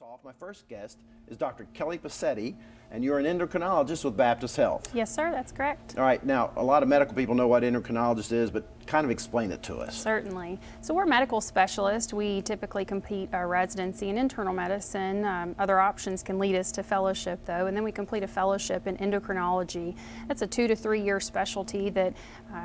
us off, my first guest is Dr. Kelly Passetti, and you're an endocrinologist with Baptist Health. Yes, sir, that's correct. All right, now a lot of medical people know what endocrinologist is, but kind of explain it to us. Certainly. So we're medical specialists. We typically complete our residency in internal medicine. Other options can lead us to fellowship though, and then we complete a fellowship in endocrinology. That's a 2 to 3 year specialty that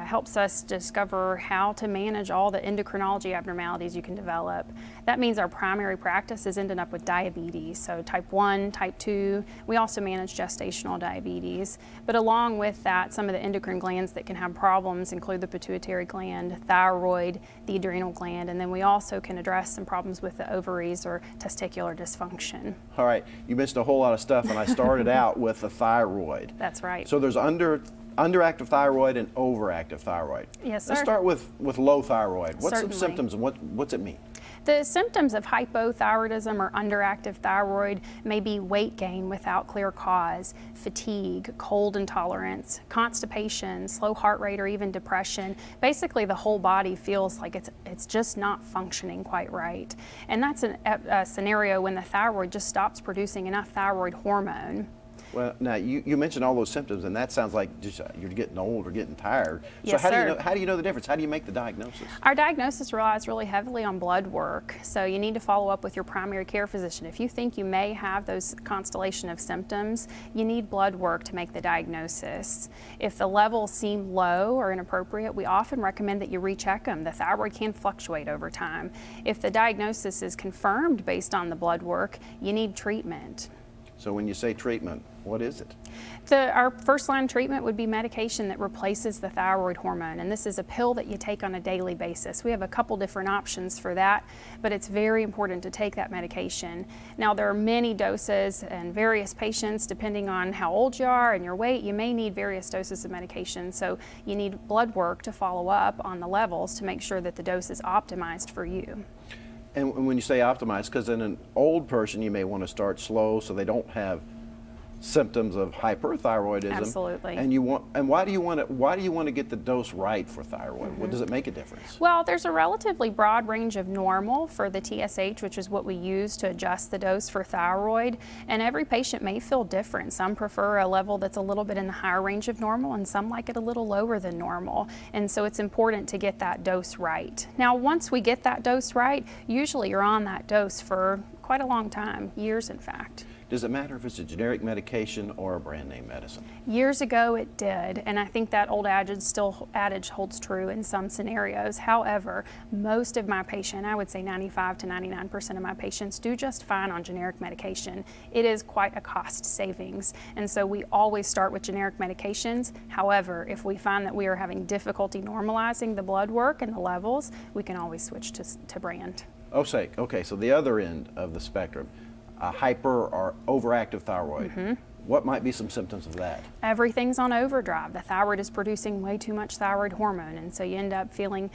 helps us discover how to manage all the endocrinology abnormalities you can develop. That means our primary practice is ending up with diabetes, so type 1, type 2. We also manage gestational diabetes, but along with that, some of the endocrine glands that can have problems include the pituitary gland, thyroid, the adrenal gland, and then we also can address some problems with the ovaries or testicular dysfunction. All right, you mentioned a whole lot of stuff, and I started out with the thyroid. That's right. So there's underactive thyroid and overactive thyroid. Yes, sir. Let's start with low thyroid. What's Certainly. some symptoms and what's it mean? The symptoms of hypothyroidism or underactive thyroid may be weight gain without clear cause, fatigue, cold intolerance, constipation, slow heart rate, or even depression. Basically, the whole body feels like it's just not functioning quite right. And that's a scenario when the thyroid just stops producing enough thyroid hormone. Well, now you mentioned all those symptoms, and that sounds like just you're getting old or getting tired. Yes, so sir. How do you know the difference? How do you make the diagnosis? Our diagnosis relies really heavily on blood work, so you need to follow up with your primary care physician. If you think you may have those constellation of symptoms, you need blood work to make the diagnosis. If the levels seem low or inappropriate, we often recommend that you recheck them. The thyroid can fluctuate over time. If the diagnosis is confirmed based on the blood work, you need treatment. So when you say treatment, what is it? Our first line treatment would be medication that replaces the thyroid hormone, and this is a pill that you take on a daily basis. We have a couple different options for that, but it's very important to take that medication. Now, there are many doses and various patients, depending on how old you are and your weight, you may need various doses of medication, so you need blood work to follow up on the levels to make sure that the dose is optimized for you. And when you say optimized, because in an old person, you may want to start slow so they don't have symptoms of hyperthyroidism. Absolutely. And why do you want to get the dose right for thyroid? What does it make a difference? Well, there's a relatively broad range of normal for the TSH, which is what we use to adjust the dose for thyroid, and every patient may feel different. Some prefer a level that's a little bit in the higher range of normal, and some like it a little lower than normal, and so it's important to get that dose right. Now, once we get that dose right, usually you're on that dose for quite a long time, years in fact. Does it matter if it's a generic medication or a brand name medicine? Years ago it did, and I think that old adage holds true in some scenarios. However, most of my patients, I would say 95 to 99% of my patients, do just fine on generic medication. It is quite a cost savings, and so we always start with generic medications. However, if we find that we are having difficulty normalizing the blood work and the levels, we can always switch to brand. Okay, so the other end of the spectrum, hyper or overactive thyroid. What might be some symptoms of that? Everything's on overdrive. The thyroid is producing way too much thyroid hormone, and so you end up feeling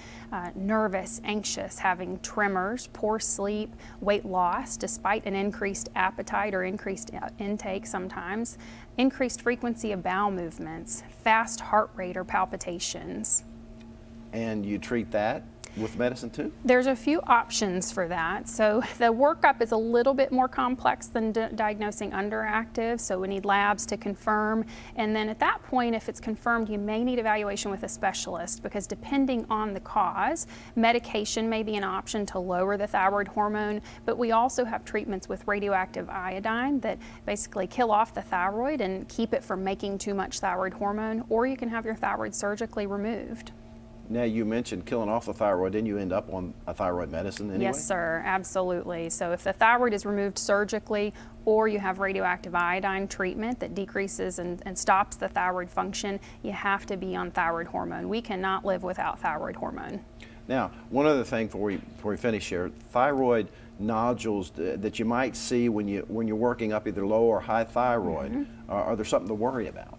nervous, anxious, having tremors, poor sleep, weight loss despite an increased appetite or increased intake sometimes, increased frequency of bowel movements, fast heart rate or palpitations. And you treat that with medicine too? There's a few options for that. So the workup is a little bit more complex than diagnosing underactive, so we need labs to confirm. And then at that point, if it's confirmed, you may need evaluation with a specialist, because depending on the cause, medication may be an option to lower the thyroid hormone, but we also have treatments with radioactive iodine that basically kill off the thyroid and keep it from making too much thyroid hormone, or you can have your thyroid surgically removed. Now, you mentioned killing off the thyroid, then you end up on a thyroid medicine anyway? Yes, sir, absolutely. So if the thyroid is removed surgically, or you have radioactive iodine treatment that decreases and stops the thyroid function, you have to be on thyroid hormone. We cannot live without thyroid hormone. Now, one other thing before we finish here, thyroid nodules that you might see when you're working up either low or high thyroid, are there something to worry about?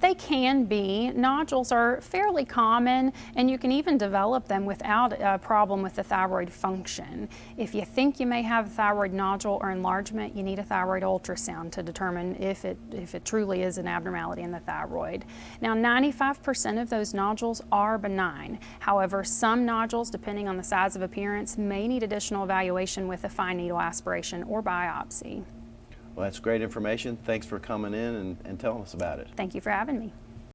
They can be. Nodules are fairly common, and you can even develop them without a problem with the thyroid function. If you think you may have a thyroid nodule or enlargement, you need a thyroid ultrasound to determine if it truly is an abnormality in the thyroid. Now, 95% of those nodules are benign. However, some nodules, depending on the size of appearance, may need additional evaluation with a fine needle aspiration or biopsy. Well, that's great information. Thanks for coming in and telling us about it. Thank you for having me.